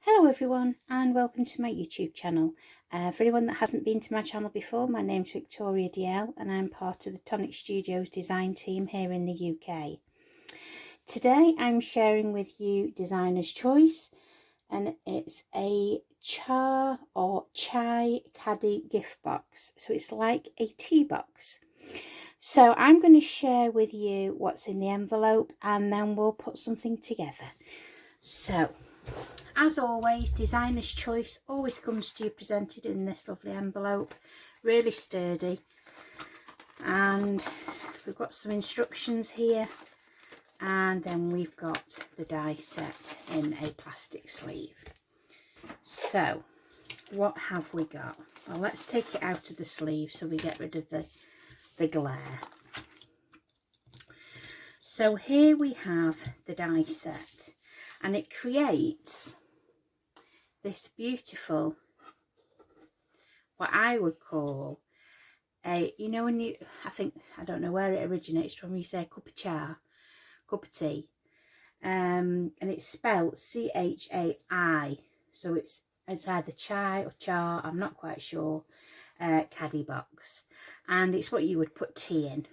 Hello everyone and welcome to my YouTube channel. For anyone that hasn't been to my channel before, my name's Victoria DL and I'm part of the Tonic Studios design team here in the UK. Today I'm sharing with you Designer's Choice, and it's a Chai Caddy gift box. So it's like a tea box. So I'm going to share with you what's in the envelope and then we'll put something together. So, as always, Designer's Choice always comes to you presented in this lovely envelope, really sturdy, and we've got some instructions here, and then we've got the die set in a plastic sleeve. So what have we got? Well, let's take it out of the sleeve so we get rid of the glare. So here we have the die set, and it creates this beautiful, what I would call a, you know, when you, I don't know where it originates from, you say cup of tea, and it's spelled C-H-A-I, so it's either chai or char, I'm not quite sure, caddy box, and it's what you would put tea in,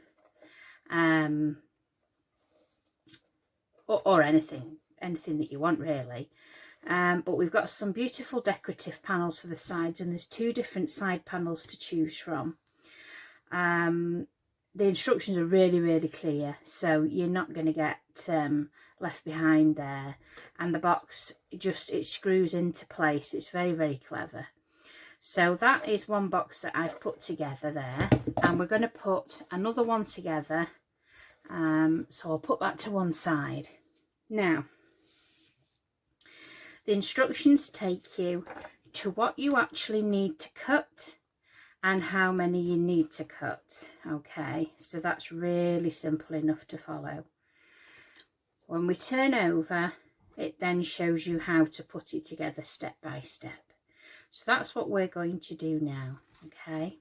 or anything that you want really. But we've got some beautiful decorative panels for the sides, and there's two different side panels to choose from. The instructions are really clear, so you're not going to get left behind there, and the box it screws into place. It's very clever. So that is one box that I've put together there, and we're going to put another one together, so I'll put that to one side. Now, the instructions take you to what you actually need to cut and how many you need to cut. Okay, so that's really simple enough to follow. When we turn over, it then shows you how to put it together step by step. So that's what we're going to do now. Okay,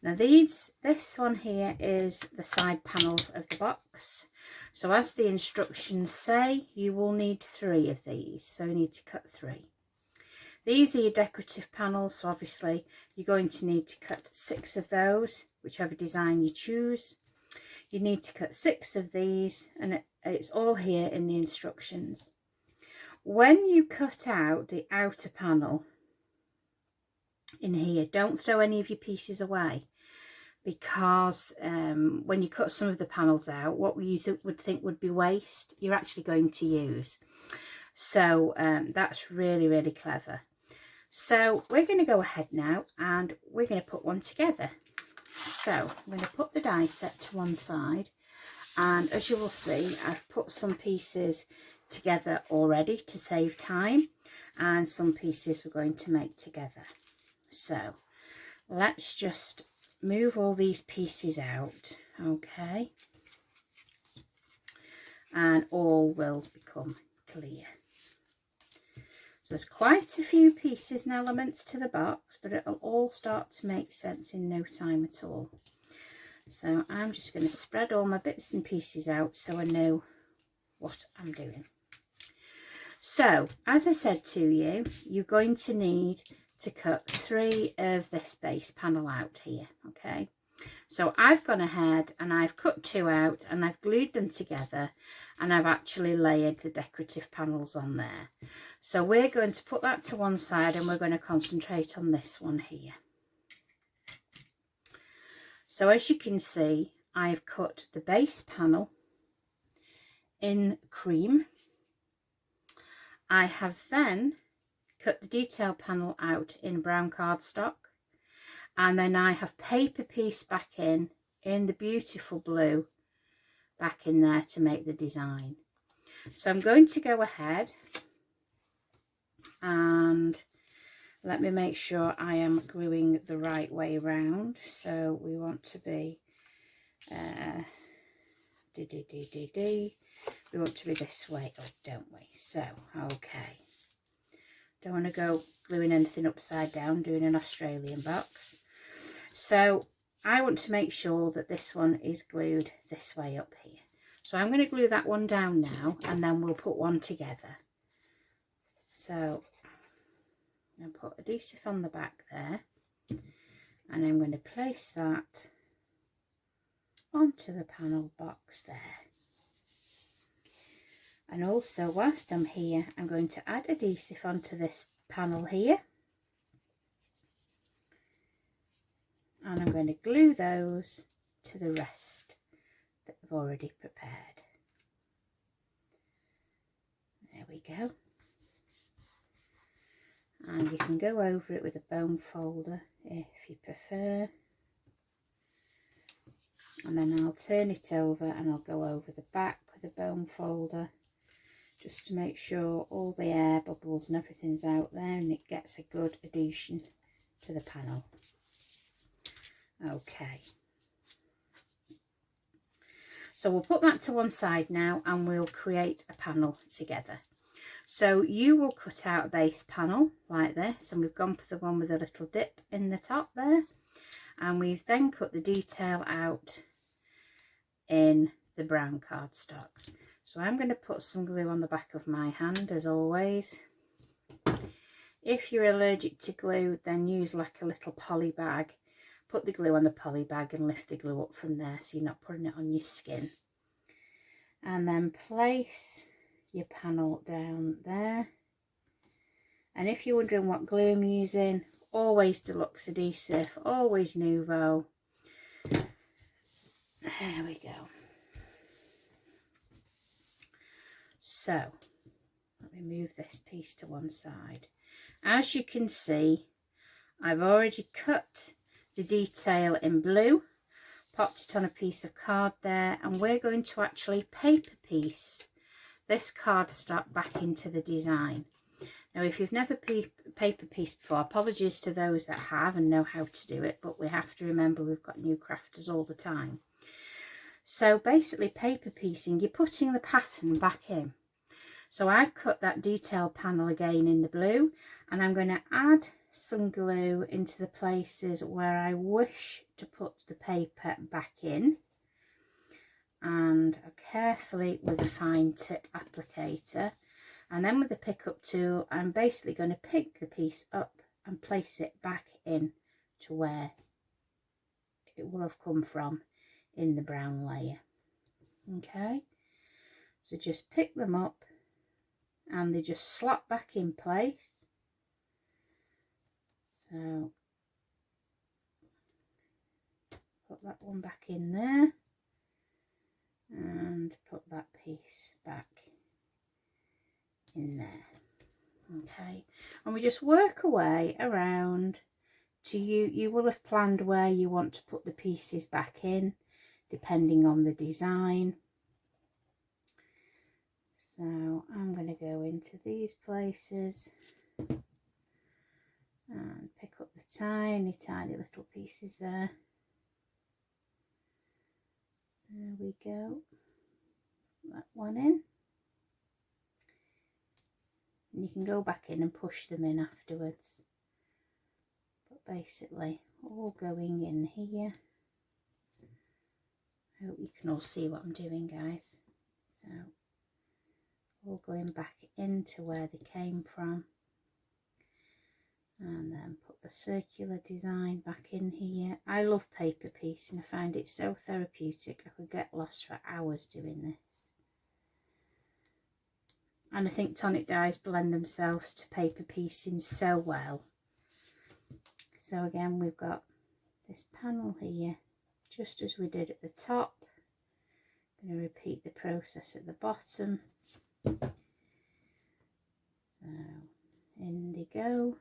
now this one here is the side panels of the box. So as the instructions say, you will need 3 of these, so you need to cut 3. These are your decorative panels, so obviously you're going to need to cut 6 of those, whichever design you choose. You need to cut 6 of these, and it's all here in the instructions. When you cut out the outer panel in here, don't throw any of your pieces away, because when you cut some of the panels out, what you would think would be waste, you're actually going to use. So that's really clever. So we're going to go ahead now and we're going to put one together. So I'm going to put the die set to one side, and as you will see, I've put some pieces together already to save time, and some pieces we're going to make together. So let's just move all these pieces out, okay, and all will become clear. So there's quite a few pieces and elements to the box, but it'll all start to make sense in no time at all. So I'm just going to spread all my bits and pieces out so I know what I'm doing. So as I said to you, you're going to need to cut 3 of this base panel out here. Okay, so I've gone ahead and I've cut 2 out and I've glued them together, and I've actually layered the decorative panels on there. So we're going to put that to one side and we're going to concentrate on this one here. So as you can see, I've cut the base panel in cream. I have then cut the detail panel out in brown cardstock, and then I have paper piece back in the beautiful blue back in there to make the design. So I'm going to go ahead and let me make sure I am gluing the right way round. So we want to be we want to be this way up, don't we? So okay, don't want to go gluing anything upside down, doing an Australian box. So I want to make sure that this one is glued this way up here. So I'm going to glue that one down now, and then we'll put one together. So I'm going to put adhesive on the back there, and I'm going to place that onto the panel box there. And also, whilst I'm here, I'm going to add adhesive onto this panel here, and I'm going to glue those to the rest that I've already prepared. There we go. And you can go over it with a bone folder if you prefer. And then I'll turn it over and I'll go over the back with a bone folder, just to make sure all the air bubbles and everything's out there and it gets a good adhesion to the panel. Okay. So we'll put that to one side now and we'll create a panel together. So you will cut out a base panel like this, and we've gone for the one with a little dip in the top there. And we've then cut the detail out in the brown cardstock. So I'm going to put some glue on the back of my hand as always. If you're allergic to glue, then use like a little poly bag. Put the glue on the poly bag and lift the glue up from there so you're not putting it on your skin. And then place your panel down there. And if you're wondering what glue I'm using, always Deluxe adhesive, always Nouveau. There we go. So let me move this piece to one side. As you can see, I've already cut the detail in blue, popped it on a piece of card there, and we're going to actually paper piece this cardstock back into the design. Now, if you've never paper pieced before, apologies to those that have and know how to do it, but we have to remember we've got new crafters all the time. So basically, paper piecing, you're putting the pattern back in. So I've cut that detail panel again in the blue, and I'm going to add some glue into the places where I wish to put the paper back in, and carefully with a fine tip applicator, and then with the pickup tool I'm basically going to pick the piece up and place it back in to where it would have come from in the brown layer. Okay, so just pick them up and they just slot back in place. So put that one back in there and put that piece back in there. Okay, and we just work away around to you will have planned where you want to put the pieces back in depending on the design. So I'm going to go into these places and pick up the tiny little pieces there. There we go. That one in. And you can go back in and push them in afterwards. But basically all going in here. I hope you can all see what I'm doing, guys. So all going back into where they came from. And then put the circular design back in here. I love paper piecing. I find it so therapeutic. I could get lost for hours doing this. And I think tonic dyes blend themselves to paper piecing so well. So again, we've got this panel here, just as we did at the top. I'm going to repeat the process at the bottom. So in they go.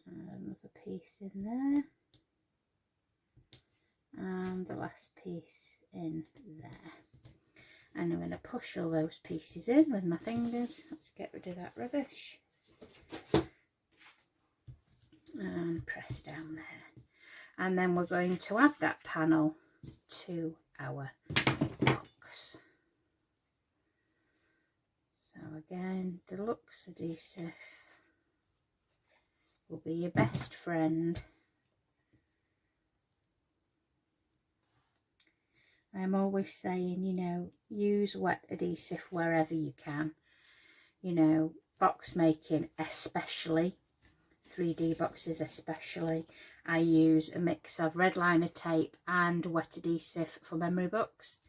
Another piece in there, and the last piece in there, and I'm going to push all those pieces in with my fingers. Let's get rid of that rubbish and press down there, and then we're going to add that panel to our box. So again, Deluxe adhesive will be your best friend I'm always saying, you know, use wet adhesive wherever you can. You know, box making especially, 3D boxes especially, I use a mix of red liner tape and wet adhesive for memory books.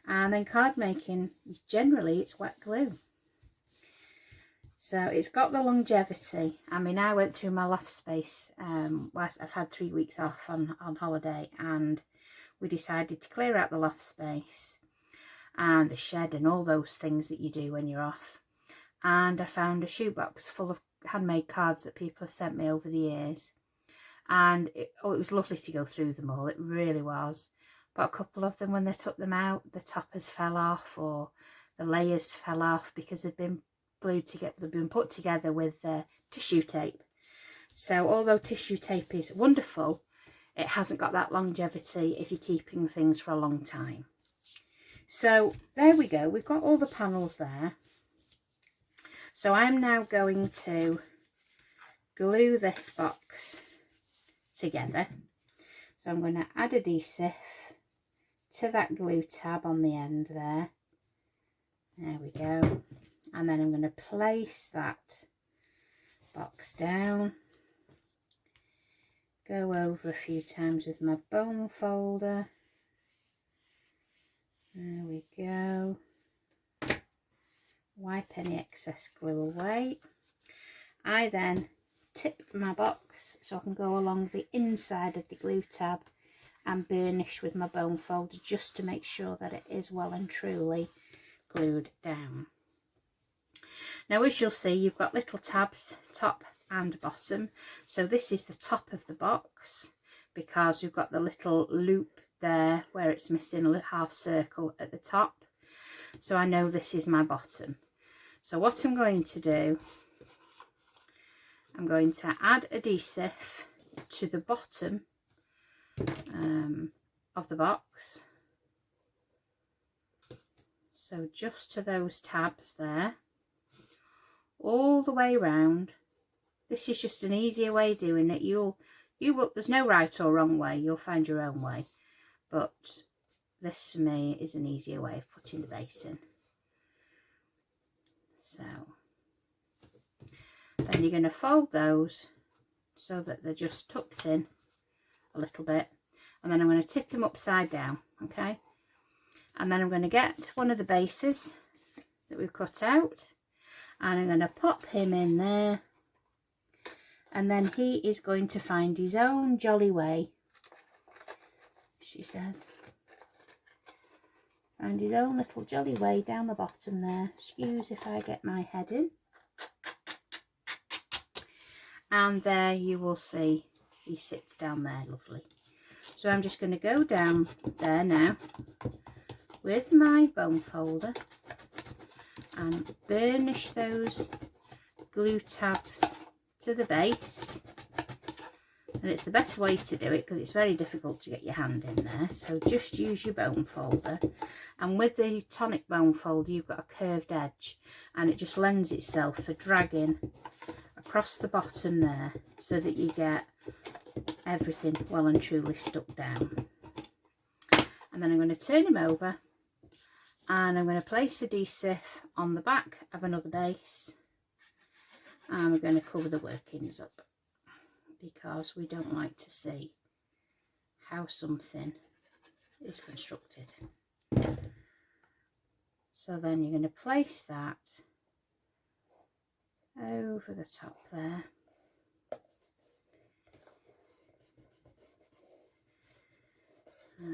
And then card making, generally it's wet glue. So it's got the longevity. I mean, I went through my loft space whilst I've had 3 weeks off on holiday, and we decided to clear out the loft space and the shed and all those things that you do when you're off. And I found a shoebox full of handmade cards that people have sent me over the years. And it was lovely to go through them all. It really was. But a couple of them, when they took them out, the toppers fell off or the layers fell off because they'd been glued together, they've been put together with tissue tape. So although tissue tape is wonderful, it hasn't got that longevity if you're keeping things for a long time. So there we go, we've got all the panels there. So I'm now going to glue this box together. So I'm going to add adhesive to that glue tab on the end there. There we go. And then I'm going to place that box down. Go over a few times with my bone folder. There we go. Wipe any excess glue away. I then tip my box so I can go along the inside of the glue tab and burnish with my bone folder just to make sure that it is well and truly glued down. Now, as you'll see, you've got little tabs top and bottom. So this is the top of the box because we've got the little loop there where it's missing a half circle at the top. So I know this is my bottom. So what I'm going to do, I'm going to add adhesive to the bottom of the box. So just to those tabs there, all the way around. This is just an easier way of doing it. You will, there's no right or wrong way, you'll find your own way. But this for me is an easier way of putting the base in. So then you're going to fold those so that they're just tucked in a little bit, and then I'm going to tip them upside down, okay? And then I'm going to get one of the bases that we've cut out and I'm going to pop him in there, and then he is going to find his own jolly way, she says. Find his own little jolly way down the bottom there. Excuse if I get my head in. And there you will see he sits down there lovely. So I'm just going to go down there now with my bone folder and burnish those glue tabs to the base. And it's the best way to do it because it's very difficult to get your hand in there. So just use your bone folder. And with the Tonic bone folder, you've got a curved edge and it just lends itself for dragging across the bottom there so that you get everything well and truly stuck down. And then I'm going to turn him over and I'm going to place adhesive on the back of another base, and we're going to cover the workings up because we don't like to see how something is constructed. So then you're going to place that over the top there.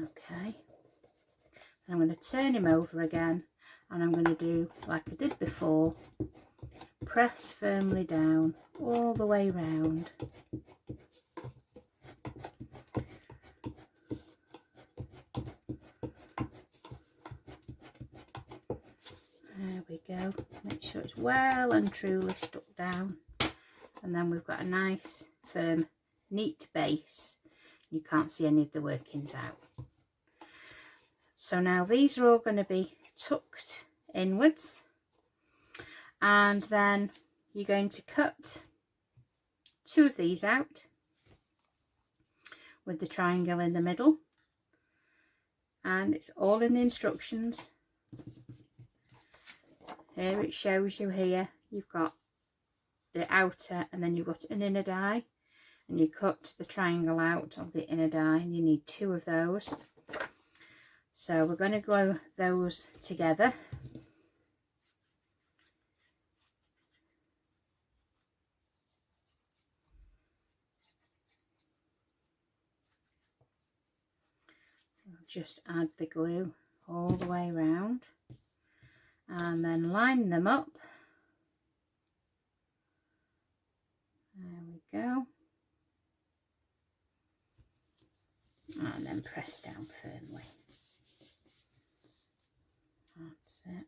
Okay, I'm going to turn him over again and I'm going to do like I did before, press firmly down all the way round. There we go, make sure it's well and truly stuck down, and then we've got a nice firm neat base. You can't see any of the workings out. So now these are all going to be tucked inwards, and then you're going to cut two of these out with the triangle in the middle, and it's all in the instructions. Here it shows you here, you've got the outer and then you've got an inner die, and you cut the triangle out of the inner die, and you need 2 of those. So we're going to glue those together. Just add the glue all the way around and then line them up. There we go. And then press down firmly. That's it.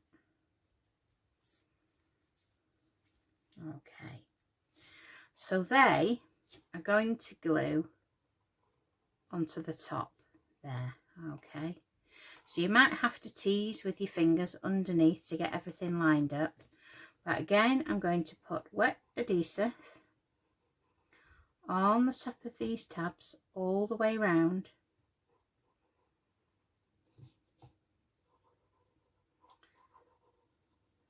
Okay. So they are going to glue onto the top there. Okay. So you might have to tease with your fingers underneath to get everything lined up. But again, I'm going to put wet adhesive on the top of these tabs all the way round.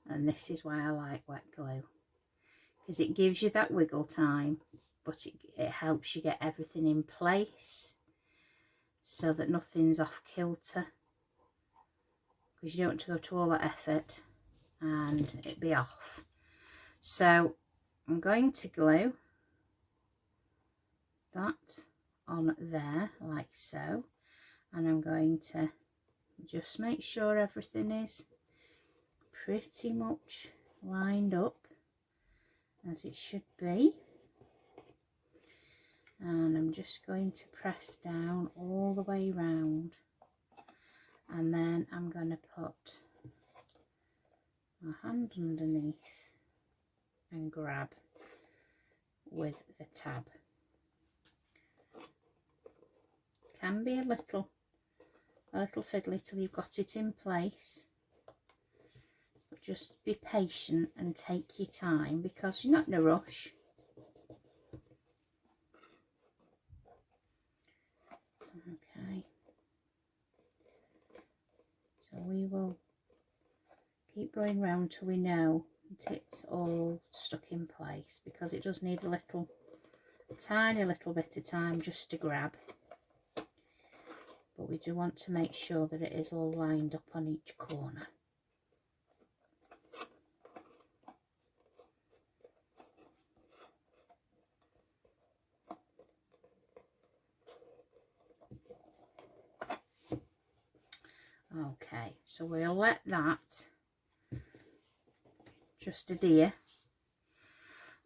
And this is why I like wet glue, because it gives you that wiggle time, but it helps you get everything in place so that nothing's off kilter, because you don't want to go to all that effort and it be off. So I'm going to glue that on there like so, and I'm going to just make sure everything is pretty much lined up as it should be, and I'm just going to press down all the way round, and then I'm going to put my hand underneath and grab with the tab. Can be a little fiddly till you've got it in place, but just be patient and take your time because you're not in a rush. Okay, so we will keep going round till we know that it's all stuck in place, because it does need a tiny little bit of time just to grab. But we do want to make sure that it is all lined up on each corner. Okay, so we'll let that just adhere,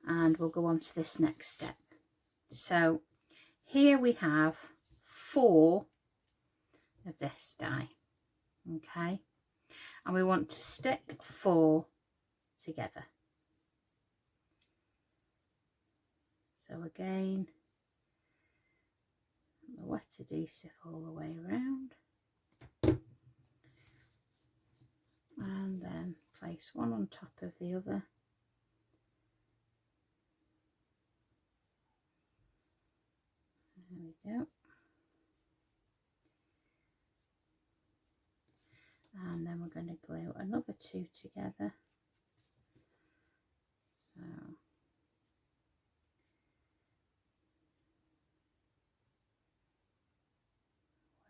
and we'll go on to this next step. So here we have 4 of this die, okay, and we want to stick 4 together. So again, the wet adhesive all the way around, and then place one on top of the other. There we go. And then we're going to glue another 2 together. So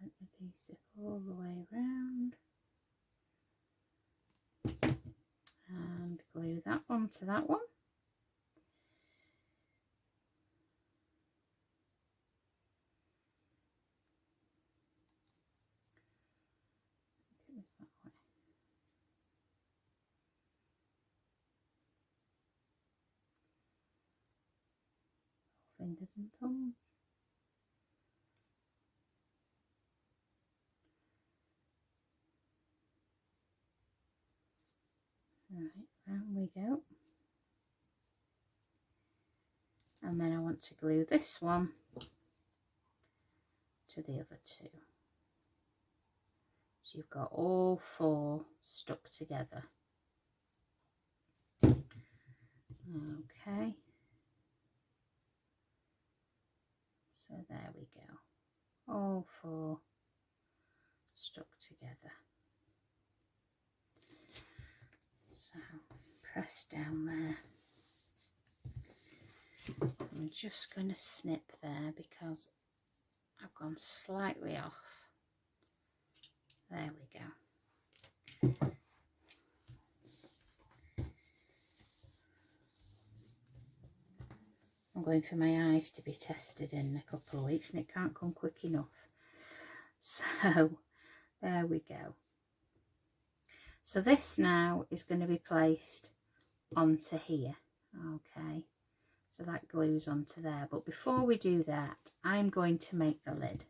wet adhesive all the way around, and glue that one to that one. It was that way. Fingers and thumbs. Right, round we go. And then I want to glue this one to the other 2. So you've got all 4 stuck together. Okay. So there we go. All 4 stuck together. So press down there. I'm just going to snip there because I've gone slightly off. There we go. I'm going for my eyes to be tested in a couple of weeks and it can't come quick enough. So there we go. So this now is going to be placed onto here. Okay, so that glues onto there. But before we do that, I'm going to make the lid.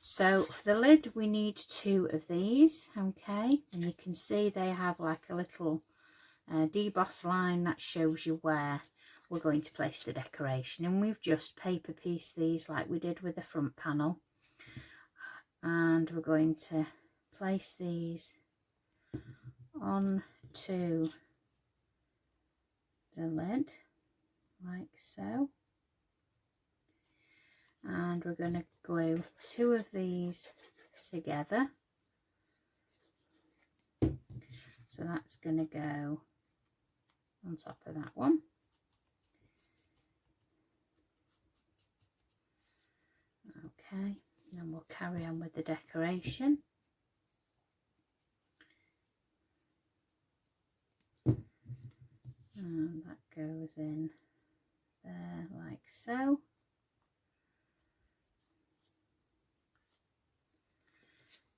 So for the lid we need 2 of these. Okay, and you can see they have like a little deboss line that shows you where we're going to place the decoration, and we've just paper pieced these like we did with the front panel, and we're going to place these onto the lid like so, and we're going to glue 2 of these together. So that's going to go on top of that one. Okay, and we'll carry on with the decoration. And that goes in there like so.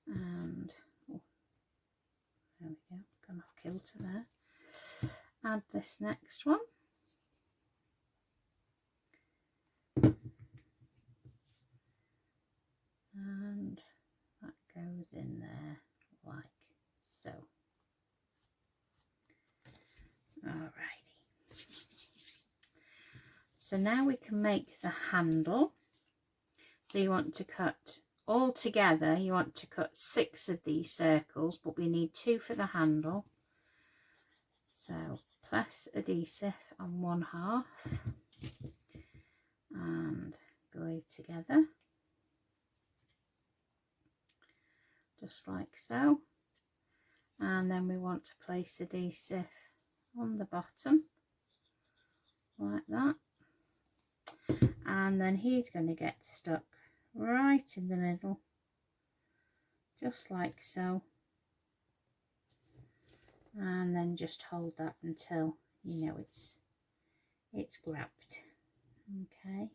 And oh, there we go, gone off kilter there. Add this next one. And that goes in there like so. Alrighty. So now we can make the handle. So you want to cut all together, you want to cut 6 of these circles, but we need 2 for the handle. So press adhesive on 1/2 and glue together. Just like so. And then we want to place adhesive on the bottom like that, and then he's going to get stuck right in the middle just like so, and then just hold that until you know it's grabbed. Okay,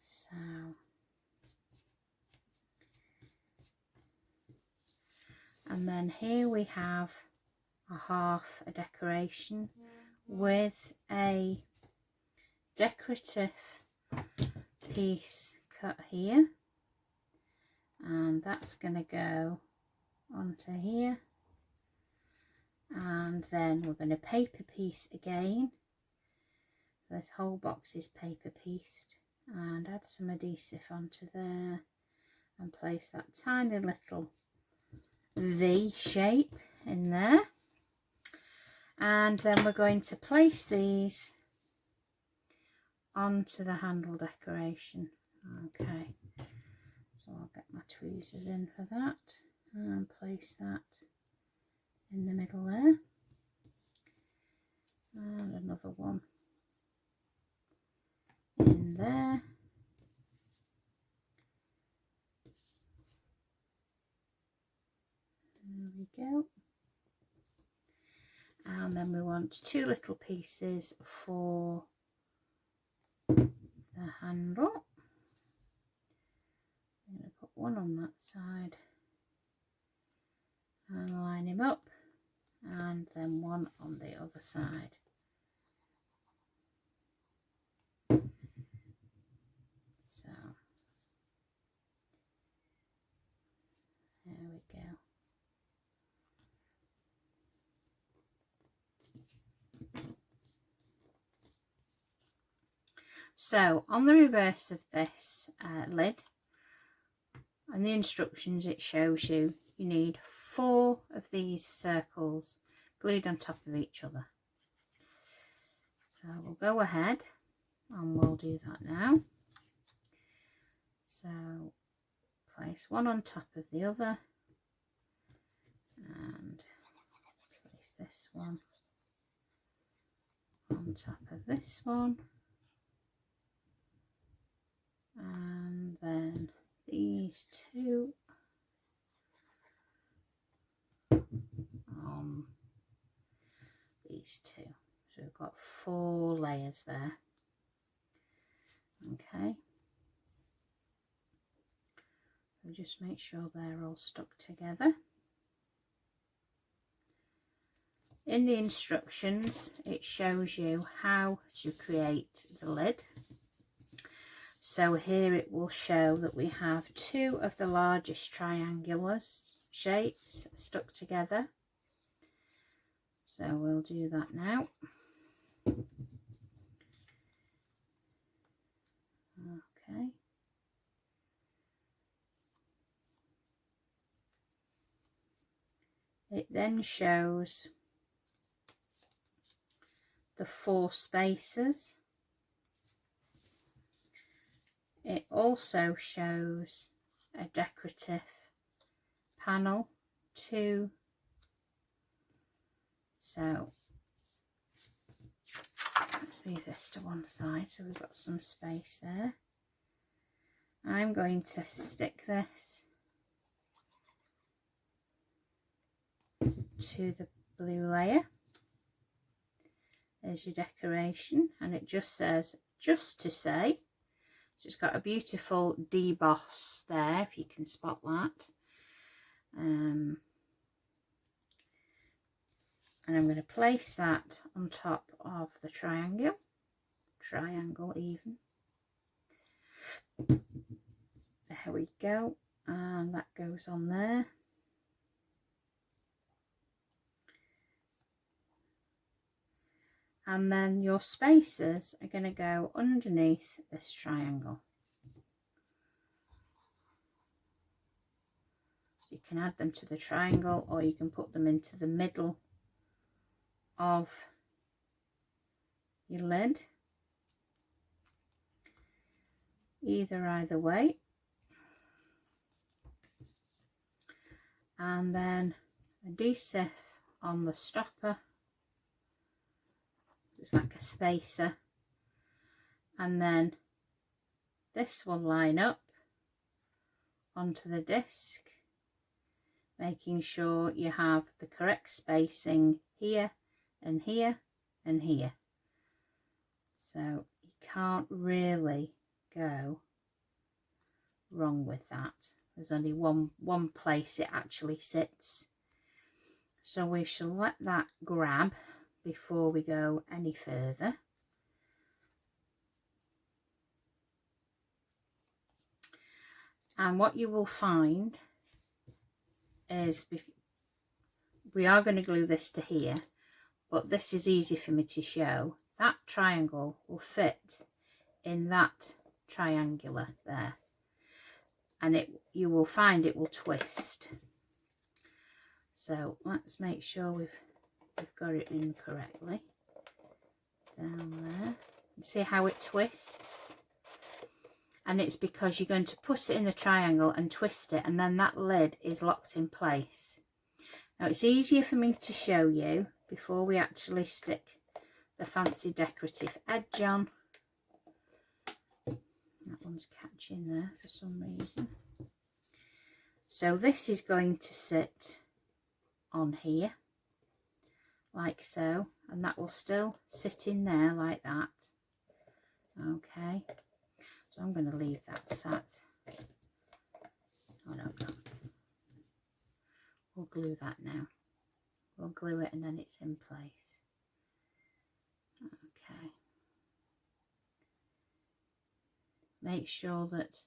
so and then here we have a decoration with a decorative piece cut here, and that's going to go onto here, and then we're going to paper piece again. This whole box is paper pieced, and add some adhesive onto there and place that tiny little V shape in there. And then we're going to place these onto the handle decoration. Okay, so I'll get my tweezers in for that and place that in the middle there, and another one in there. There we go. And then we want 2 little pieces for the handle. I'm going to put one on that side and line him up, and then one on the other side. So there we go. So on the reverse of this lid, and the instructions, it shows you need 4 of these circles glued on top of each other. So we'll go ahead and we'll do that now. So place one on top of the other and place this one on top of this one, and then these two on these two. So we've got 4 layers there. Okay, so just make sure they're all stuck together. In the instructions it shows you how to create the lid. So here it will show that we have 2 of the largest triangular shapes stuck together. So we'll do that now. Okay. It then shows the 4 spaces. It also shows a decorative panel too. So let's move this to one side so we've got some space there. I'm going to stick this to the blue layer as your decoration, and it just says "just to say." So it's got a beautiful deboss there, if you can spot that. And I'm going to place that on top of the triangle even. There we go, and that goes on there. And then your spaces are going to go underneath this triangle. You can add them to the triangle, or you can put them into the middle of your lid. Either way. And then adhesive on the stopper. It's like a spacer, and then this will line up onto the disc, making sure you have the correct spacing here and here and here. So you can't really go wrong with that. There's only one place it actually sits. So we shall let that grab before we go any further. And what you will find is we are going to glue this to here, but this is easy for me to show. That triangle will fit in that triangular there, and you will find it will twist. So let's make sure we've got it in correctly. Down there. You see how it twists? And it's because you're going to put it in the triangle and twist it, and then that lid is locked in place. Now it's easier for me to show you before we actually stick the fancy decorative edge on. That one's catching there for some reason. So this is going to sit on here like so, and that will still sit in there like that. Okay, so I'm going to leave that sat. Oh no, we'll glue that now. We'll glue it and then it's in place. Okay, make sure that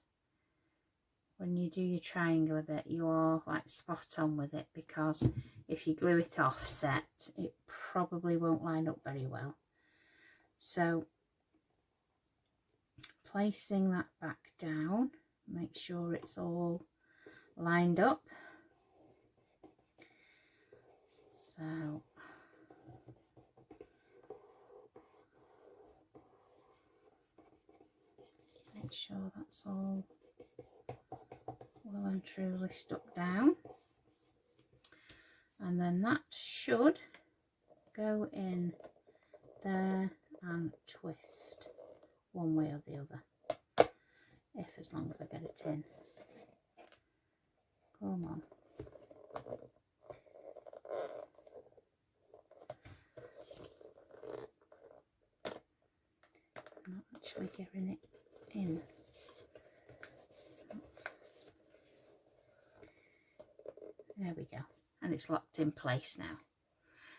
when you do your triangle a bit, you are like spot on with it, because if you glue it offset, it probably won't line up very well. So placing that back down, make sure it's all lined up. So make sure that's all well and truly stuck down. And then that should go in there and twist one way or the other, as long as I get it in. Come on. I'm not actually getting it in. There we go. And it's locked in place now.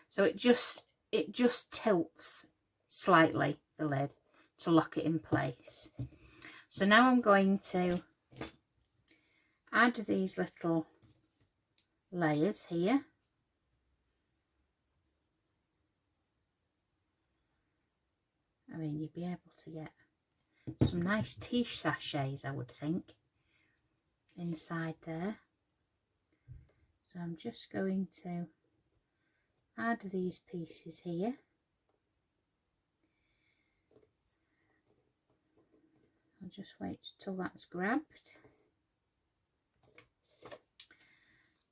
So it just tilts slightly, the lid, to lock it in place. So now I'm going to add these little layers here. I mean, you'd be able to get some nice tea sachets, I would think, inside there. So I'm just going to add these pieces here. I'll just wait till that's grabbed.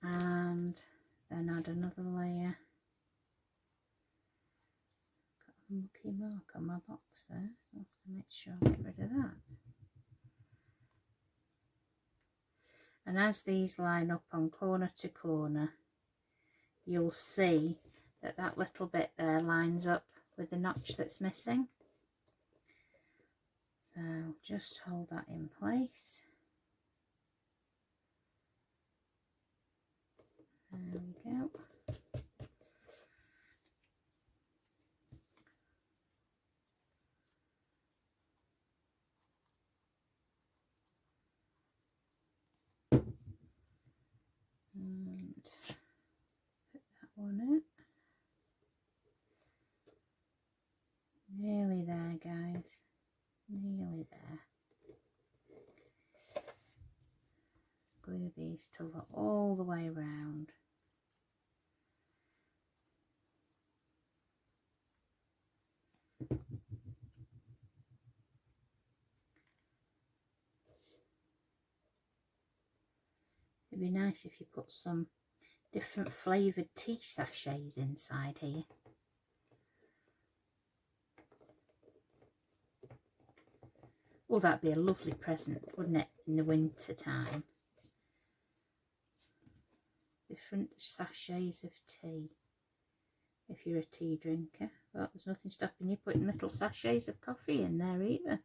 And then add another layer. Got a mucky mark on my box there, so I have to make sure I get rid of that. And as these line up on corner to corner, you'll see that that little bit there lines up with the notch that's missing. So just hold that in place. There we go. And put that one in. Nearly there, guys. Nearly there. Glue these to look all the way around. It'd be nice if you put some different flavoured tea sachets inside here. Oh, that'd be a lovely present, wouldn't it, in the winter time? Different sachets of tea, if you're a tea drinker. But there's nothing stopping you putting little sachets of coffee in there either.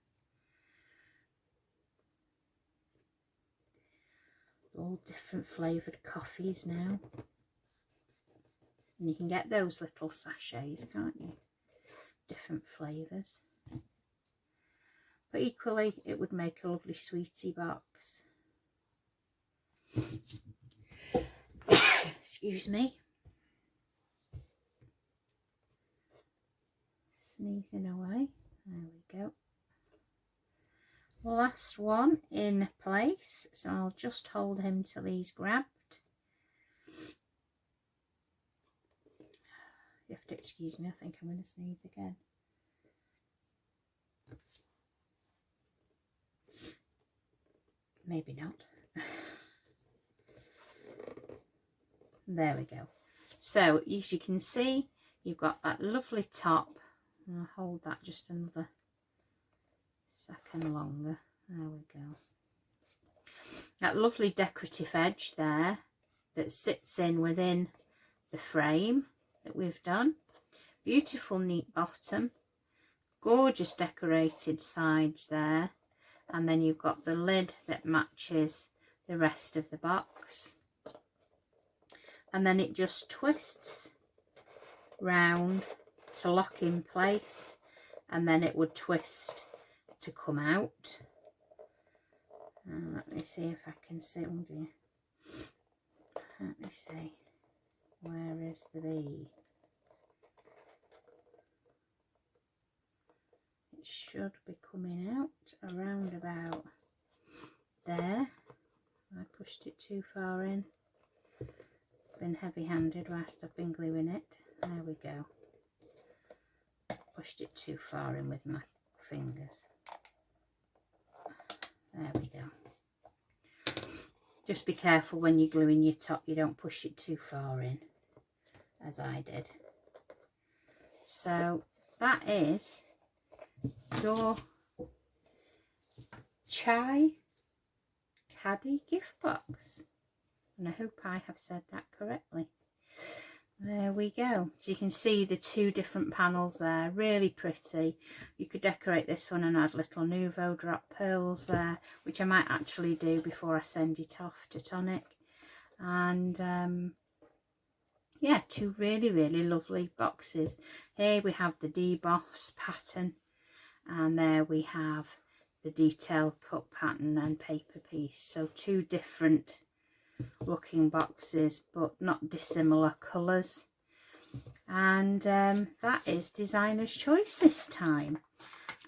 All different flavoured coffees now. And you can get those little sachets, can't you? Different flavours. But equally, it would make a lovely sweetie box. Excuse me. Sneezing away. There we go. Last one in place. So I'll just hold him till he's grabbed. You have to excuse me, I think I'm going to sneeze again. Maybe not. There we go. So as you can see, you've got that lovely top. I'll hold that just another second longer. There we go. That lovely decorative edge there that sits in within the frame that we've done. Beautiful neat bottom. Gorgeous decorated sides there. And then you've got the lid that matches the rest of the box. And then it just twists round to lock in place, and then it would twist to come out. Let me see if I can see. Oh dear. Let me see. Where is the bee? It should be coming out around about there. I pushed it too far in. Been heavy-handed whilst I've been gluing it. There we go. Pushed it too far in with my fingers. There we go. Just be careful when you're gluing your top, you don't push it too far in, as I did. So that is your Chai Caddy gift box. And I hope I have said that correctly. There we go. So you can see the two different panels there, really pretty. You could decorate this one and add little Nouveau drop pearls there, which I might actually do before I send it off to Tonic. And yeah, two really, really lovely boxes. Here we have the deboss pattern, and there we have the detailed cut pattern and paper piece. So two different looking boxes, but not dissimilar colours. And that is designer's choice this time.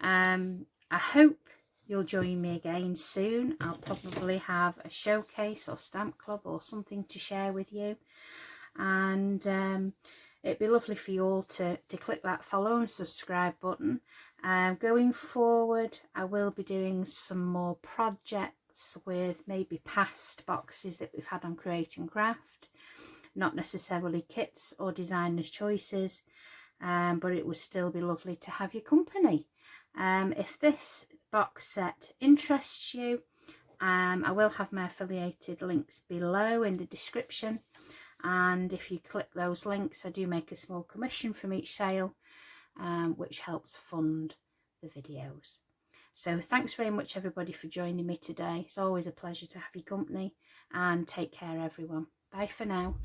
I hope you'll join me again soon. I'll probably have a showcase or stamp club or something to share with you. And it'd be lovely for you all to click that follow and subscribe button. Going forward, I will be doing some more projects with maybe past boxes that we've had on Create and Craft, not necessarily kits or designer's choices, but it would still be lovely to have your company. If this box set interests you, I will have my affiliated links below in the description, and if you click those links, I do make a small commission from each sale, which helps fund the videos. So thanks very much everybody for joining me today. It's always a pleasure to have your company, and take care everyone. Bye for now.